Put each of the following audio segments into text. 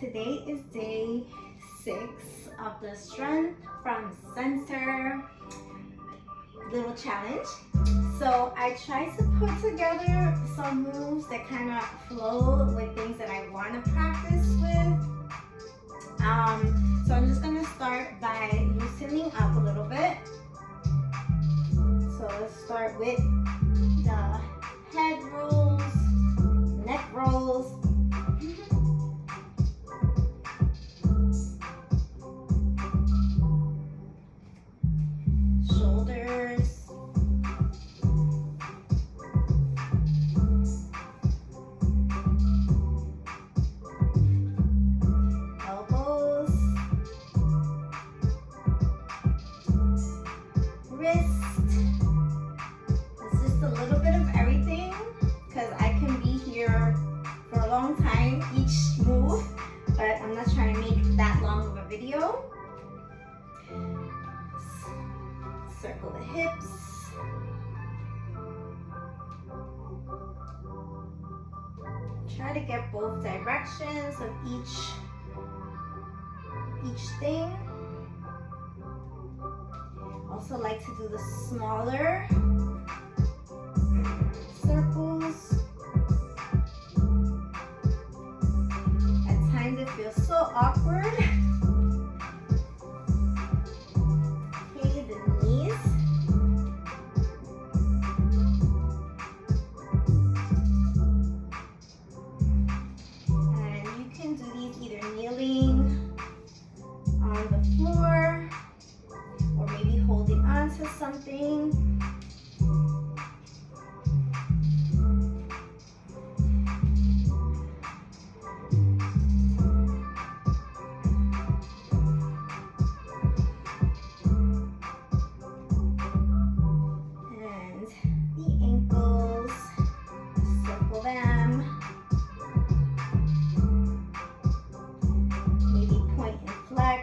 today is day 6 of the Strength from Center little challenge. So I tried to put together some moves that kind of flow with things that I want to practice with. So I'm just going to start by loosening up a little bit. So let's start with the head rolls, neck rolls. Shoulders. Elbows. Wrist. It's just a little bit of everything because I can be here for a long time each move, but I'm not trying to make that long of a video. Circle the hips. Try to get both directions of each thing. Also like to do the smaller circles. At times it feels so awkward. Okay, the knees. And you can do these either kneeling on the floor or maybe holding on to something. And the ankles, circle them. Maybe point and flex.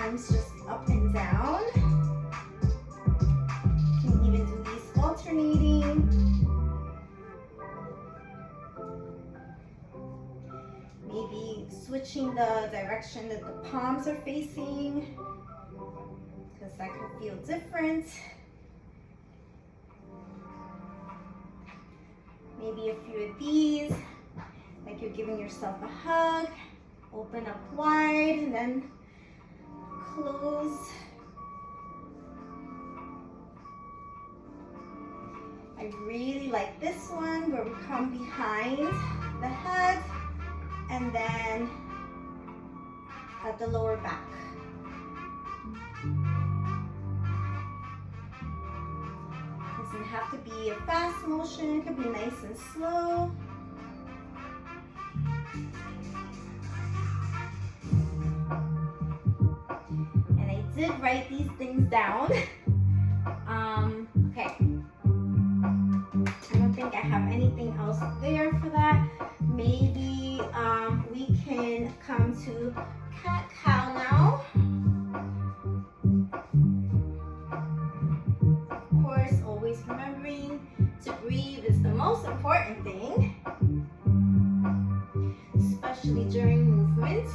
Just up and down. You can even do these alternating. Maybe switching the direction that the palms are facing, because that could feel different. Maybe a few of these, like you're giving yourself a hug. Open up wide and then close. I really like this one where we come behind the head and then at the lower back. Doesn't have to be a fast motion, it could be nice and slow. Did write these things down. Okay. I don't think I have anything else there for that. Maybe we can come to cat-cow now. Of course, always remembering to breathe is the most important thing, especially during movement.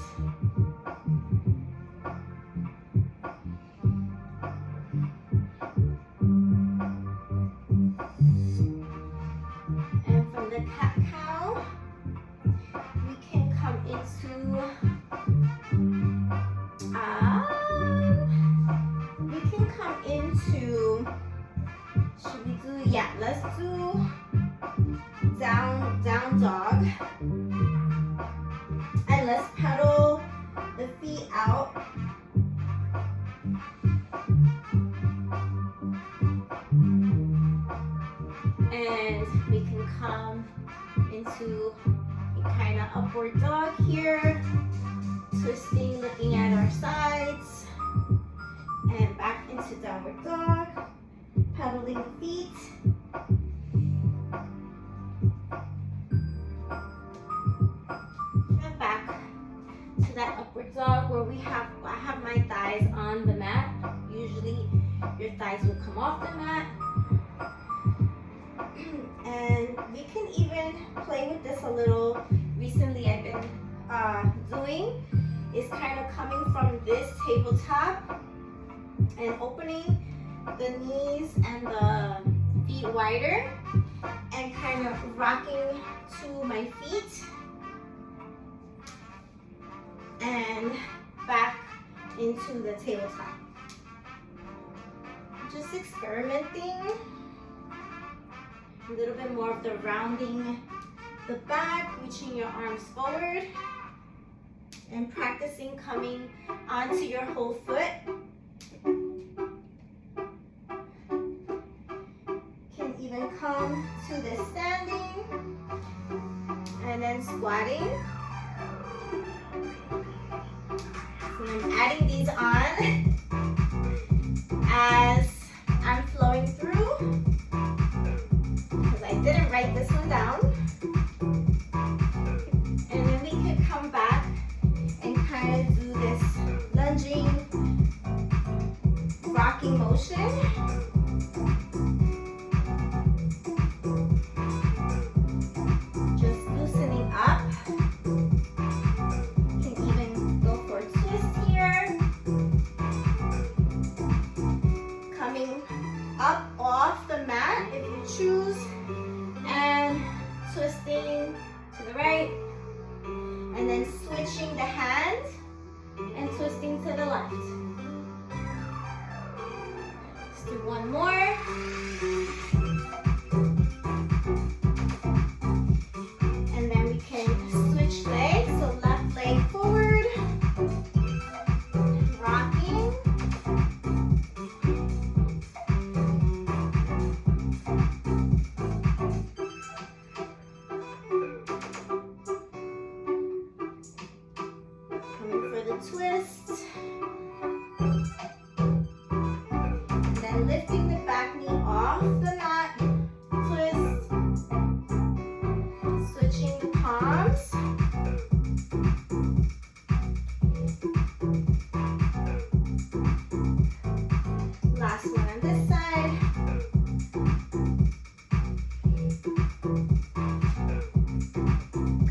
Let's do down dog. And let's pedal the feet out. And we can come into a kind of upward dog here. Twisting, looking at our sides. And back into downward dog. Pedaling the feet. And back to that upward dog where I have my thighs on the mat. Usually your thighs will come off the mat. And we can even play with this a little. Recently I've been doing is kind of coming from this tabletop and opening the knees and the feet wider and kind of rocking to my feet and back into the tabletop. Just experimenting. A little bit more of the rounding the back, reaching your arms forward, and practicing coming onto your whole foot. Can even come to the standing and then squatting. So I'm adding these on as I'm flowing through, because I didn't write this one down. And then we could come back and kind of do this lunging, rocking motion. Just loosening up. You can even go for a twist here. Coming up off the mat if you choose, and twisting to the right, and then switching the hand and twisting to the left. Let's do one more. And then we can switch legs, so left leg forward, rocking. Twist, and then lifting the back knee off the mat, twist, switching the palms, last one on this side,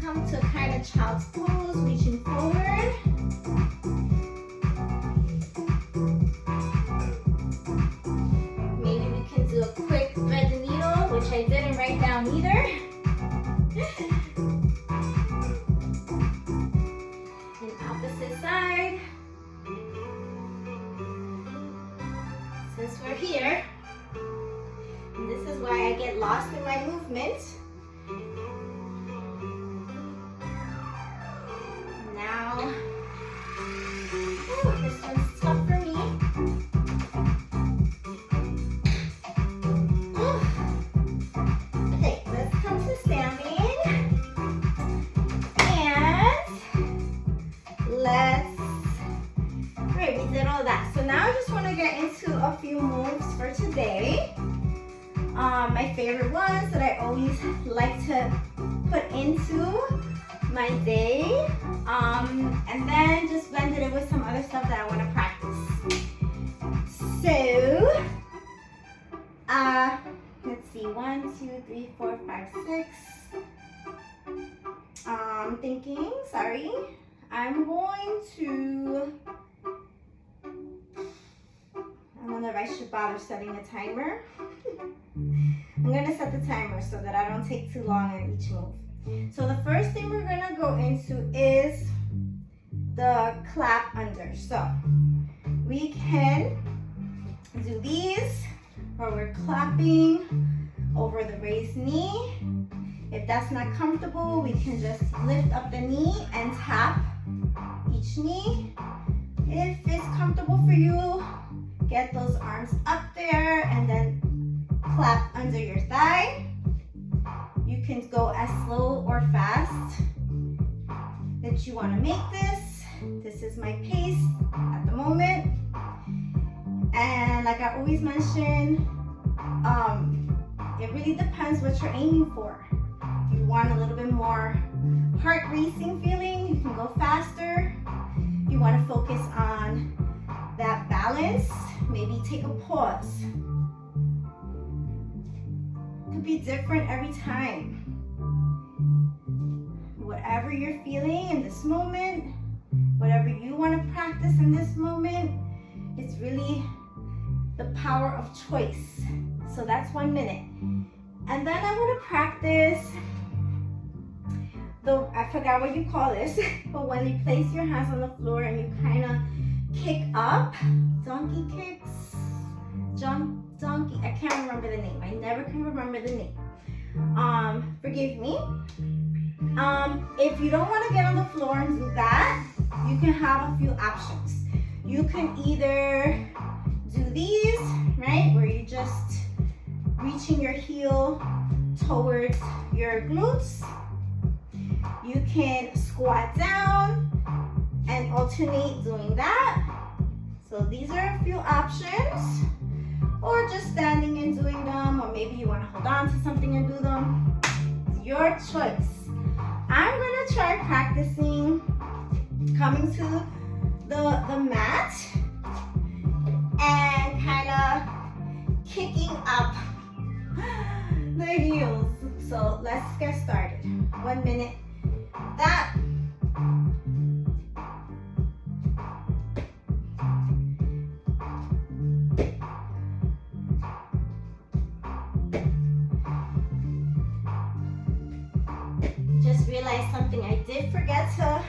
come to kind of child's pose, reaching forward. I didn't write down either. And opposite side. Since we're here, and this is why I get lost in my movement. Now, this one's tough for me. Now I just want to get into a few moves for today. My favorite ones that I always like to put into my day. And then just blend it in with some other stuff that I want to practice. So, let's see, 1, 2, 3, 4, 5, 6. I'm going to, I don't know if I should bother setting a timer. I'm going to set the timer so that I don't take too long on each move. So the first thing we're going to go into is the clap under. So we can do these where we're clapping over the raised knee. If that's not comfortable, we can just lift up the knee and tap each knee. If it's comfortable for you, get those arms up there and then clap under your thigh. You can go as slow or fast that you want to make this. This is my pace at the moment. And like I always mention, it really depends what you're aiming for. If you want a little bit more heart racing feeling, you can go faster. If you want to focus on that balance, maybe take a pause. It could be different every time. Whatever you're feeling in this moment, whatever you want to practice in this moment, it's really the power of choice. So that's 1 minute. And then I want to practice I forgot what you call this, but when you place your hands on the floor and you kind of kick up, donkey kicks, donkey, I can't remember the name. I never can remember the name. Forgive me. If you don't want to get on the floor and do that, you can have a few options. You can either do these, right, where you just reaching your heel towards your glutes. You can squat down and alternate doing that. So these are a few options. Or just standing and doing them, or maybe you want to hold on to something and do them. It's your choice. I'm gonna try practicing coming to the mat and kind of kicking up the heels. So let's get started. 1 minute. That. Just realized something I did forget to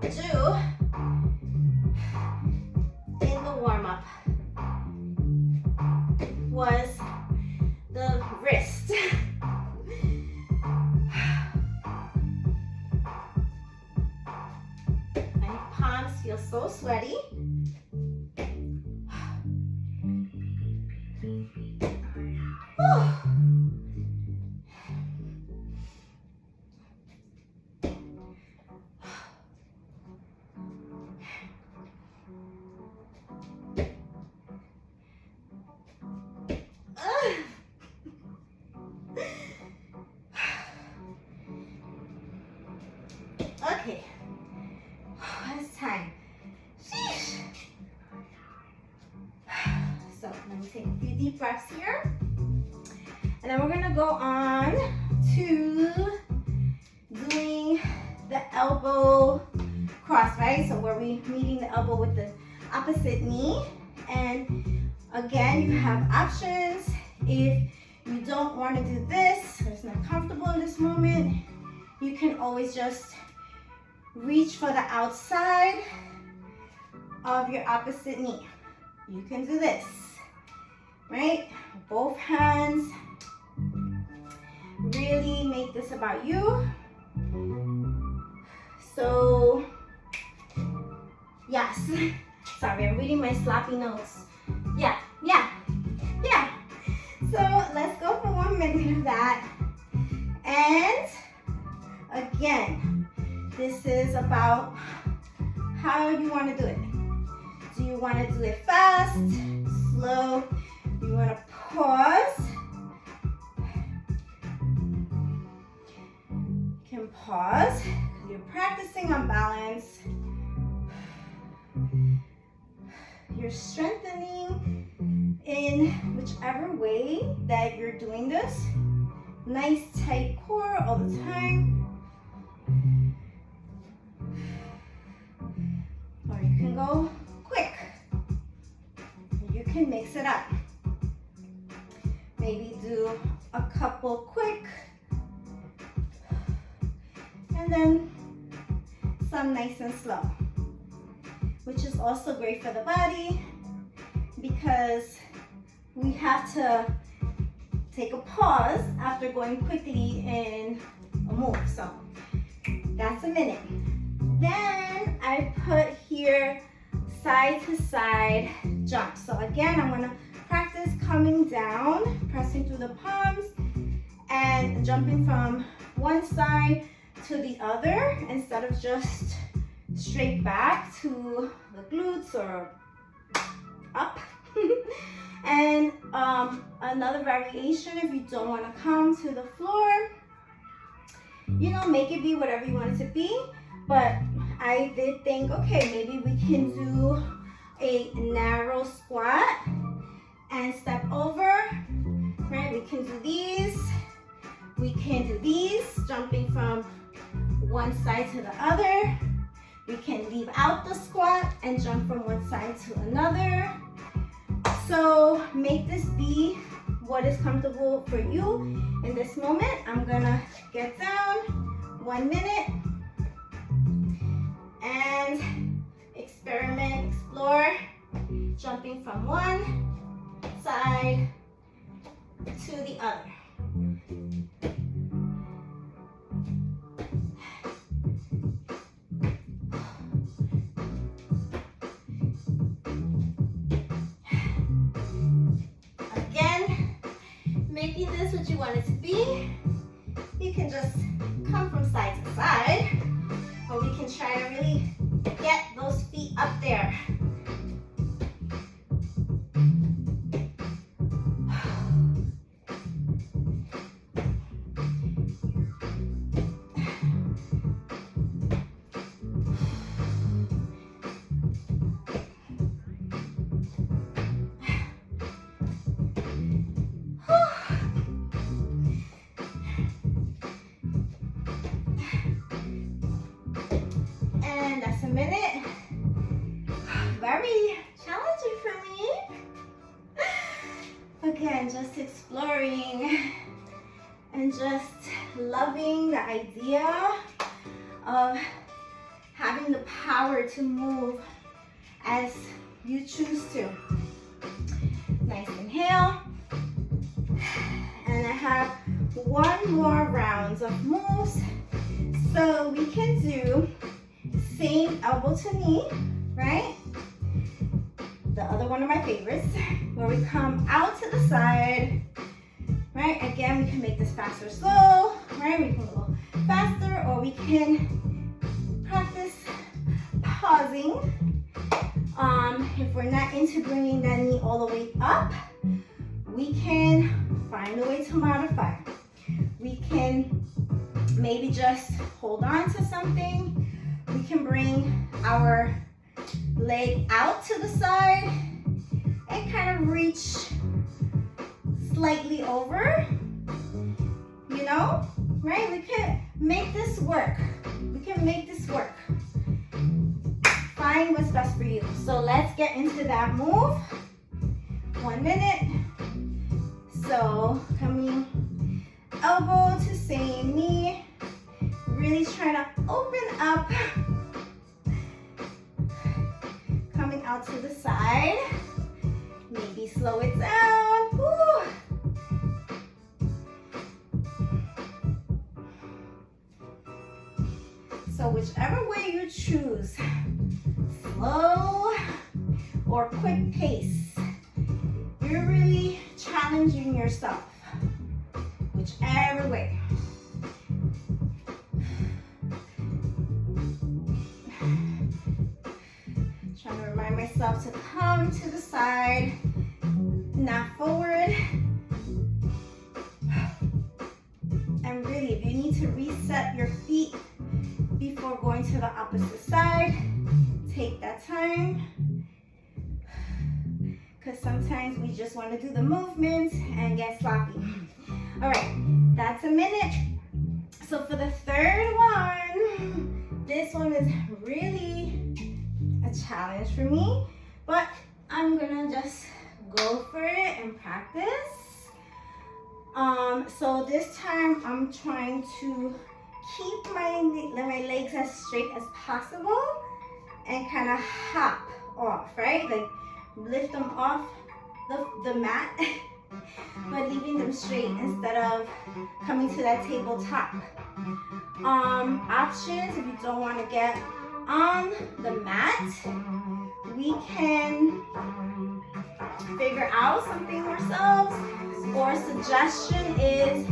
do in the warm-up was the wrist. My palms feel so sweaty. Okay, it's time. Sheesh. So let me take a few deep breaths here. And then we're gonna go on to doing the elbow cross, right? So where we meeting the elbow with the opposite knee. And again, you have options. If you don't want to do this, or it's not comfortable in this moment, you can always just reach for the outside of your opposite knee. You can do this, right? Both hands. Really make this about you. So, yes. Sorry, I'm reading my sloppy notes. Yeah. So let's go for 1 minute of that. And again, this is about how you want to do it. Do you want to do it fast, slow? Do you want to pause? You can pause because you're practicing on balance. You're strengthening in whichever way that you're doing this. Nice tight core all the time. Or you can go quick. You can mix it up. Maybe do a couple quick and then some nice and slow, which is also great for the body because we have to take a pause after going quickly in a move. So that's a minute. Then I put here side to side jump. So again, I'm gonna practice coming down, pressing through the palms and jumping from one side to the other instead of just straight back to the glutes or up. And another variation, if you don't want to come to the floor, you know, make it be whatever you want it to be. But I did think, okay, maybe we can do a narrow squat and step over, right? We can do these. We can do these, jumping from one side to the other. We can leave out the squat and jump from one side to another. So make this be what is comfortable for you in this moment. I'm gonna get down, 1 minute, and experiment, explore, jumping from one side to the other. Again, making this what you want it to be. You can just come from side to side, or we can try to really get those feet up there. And that's a minute. Very challenging for me. Again, just exploring and just loving the idea of having the power to move as you choose to. Nice inhale. And I have one more round of moves. So we can do same elbow to knee, right? The other one of my favorites, where we come out to the side, right? Again, we can make this fast or slow, right? We can go faster, or we can practice pausing. If we're not into bringing that knee all the way up, we can find a way to modify. We can maybe just hold on to something. We can bring our leg out to the side and kind of reach slightly over, you know, right? We can make this work. We can make this work. Find what's best for you. So let's get into that move. 1 minute. So coming elbow to same knee. Really trying to open up. Coming out to the side. Maybe slow it down. Woo. So whichever way you choose, slow or quick pace, you're really challenging yourself, whichever way. Trying to remind myself to come to the side, not forward. And really, if you need to reset your feet before going to the opposite side, take that time. Because sometimes we just want to do the movements and get sloppy. All right, that's a minute. So for the third one, this one is really a challenge for me, but I'm gonna just go for it and practice. So this time I'm trying to keep my legs as straight as possible and kind of hop off, right? Like lift them off the mat, but leaving them straight instead of coming to that tabletop. Options, if you don't want to get on the mat, we can figure out something ourselves, or suggestion is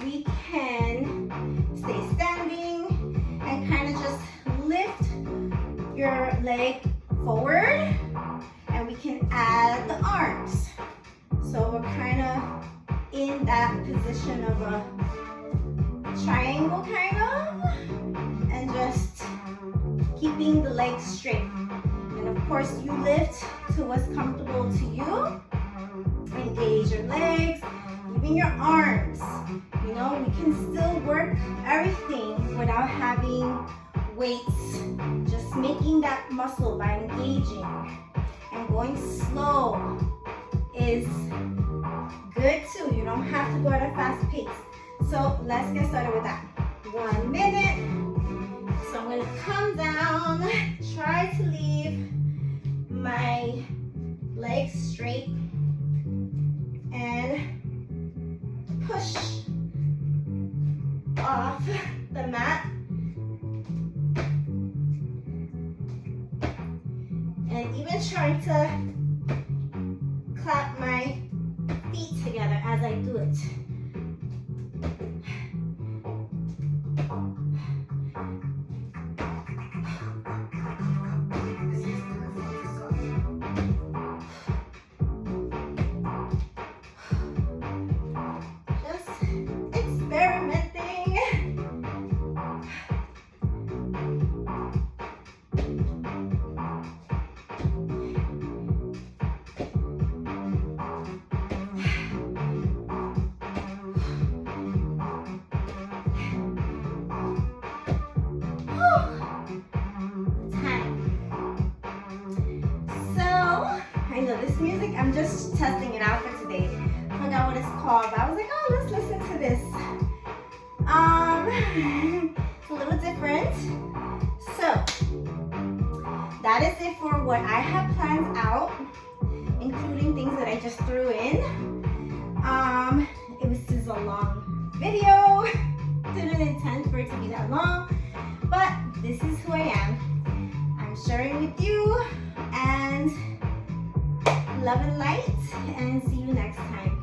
we can stay standing and kind of just lift your leg forward, and we can add the arms. So we're kind of in that position of a triangle kind of, and just keep keeping the legs straight. And of course, you lift to what's comfortable to you. Engage your legs, even your arms. You know, we can still work everything without having weights. Just making that muscle by engaging and going slow is good too. You don't have to go at a fast pace. So let's get started with that. 1 minute. So I'm gonna come down, try to leave my legs straight and push off the mat. And even trying to clap my feet together as I do it. This music, I'm just testing it out for today. I forgot what it's called, but I was like, oh, let's listen to this. It's a little different. So, that is it for what I have planned out, including things that I just threw in. This is a long video. Didn't intend for it to be that long, but this is who I am. I'm sharing with you, and love and light, and see you next time.